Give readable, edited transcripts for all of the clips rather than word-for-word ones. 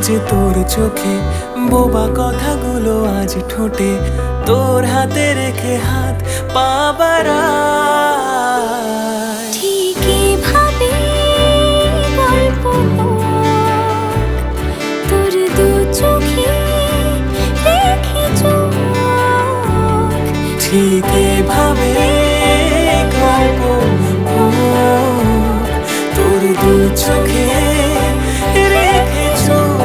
যে তোর চোখে, বোবা কথাগুলো আজ ঠোঁটে, তোর হাতে রেখে হাত পা বাড়াই। ঠিকই ভাবে গল্প তোর দু চোখে রেখে চোখ, ঠিক এভাবে গল্প তোর দু চোখে রেখে চোখ।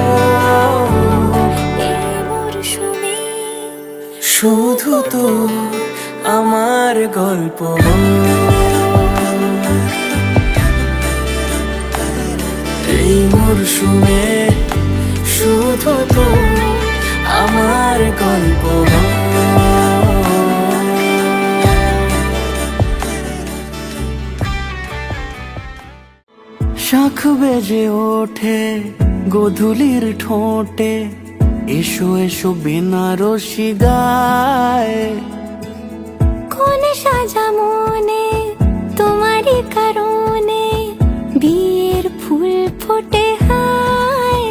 এই মরশুমে শুধু তো আমার গল্প, এই মরশুমে শুধু তো আমার গল্প। শাখ বেজে ওঠে গোধূলির ঠোঁটে, এসো এসো বেনারসি গায়। কোন সাজা মনে তোমারই কারণে বিয়ের ফুল ফোটে হায়।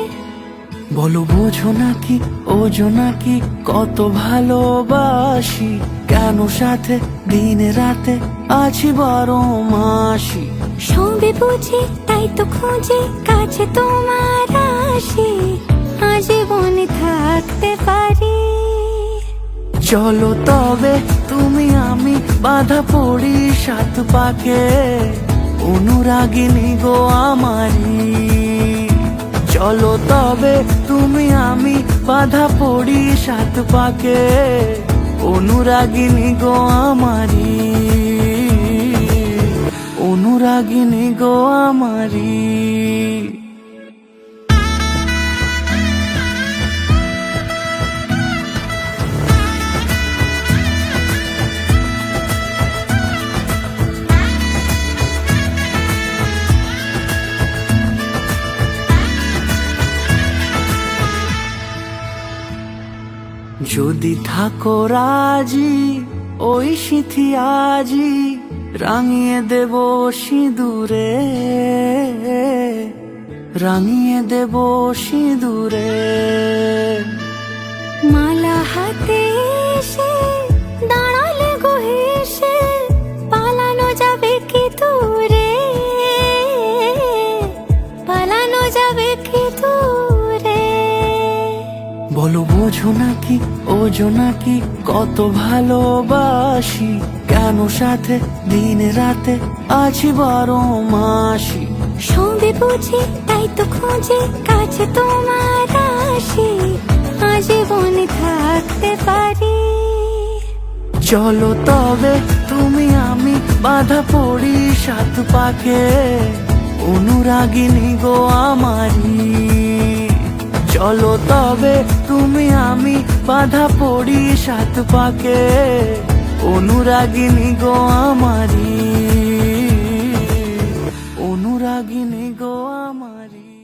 বলো বোঝো নাকি ওজো নাকি কত ভালোবাসি, কেন সাথে দিন রাতে আছি 12 মাসি। সবে বুঝি তাই তো খুঁজে কাছে তোমার আসি, আজীবনে থাকতে পারি। চলো তবে তুমি আমি বাধা পড়ি 7 পাকে, অনুরাগিনী গো আমারি। চলো তবে তুমি আমি বাধা পড়ি 7 পাকে, অনুরাগিনী গো আমারি, অনুরাগিনী গো আমারি। যদি থাকো রাজি ওই সিঁথি আজি রাঙিয়ে দেব সিঁদুরে, রাঙিয়ে দেব সিঁদুরে। মালা হাতে এসে দাঁড়ালে গো হেসে, পালানো যাবে কি দূরে, পালানো যাবে কি দূরে। বলো বোঝো নাকি ওজো নাকি কত ভালোবাসি, কেন সাথে দিন রাতে আছি 12 মাসি। সবে বুঝি তাই তো খুঁজে কাছে তোমার আসি, আজীবনে থাকতে পারি। চলো তবে তুমি আমি বাধা পড়ি 7 পাকে, অনুরাগিনী গো আমারি। চলো তবে তুমি আমি বাধা পড়ি 7 পাকে, অনুরাগিনী গো আমারি, অনুরাগিনী গো আমারি।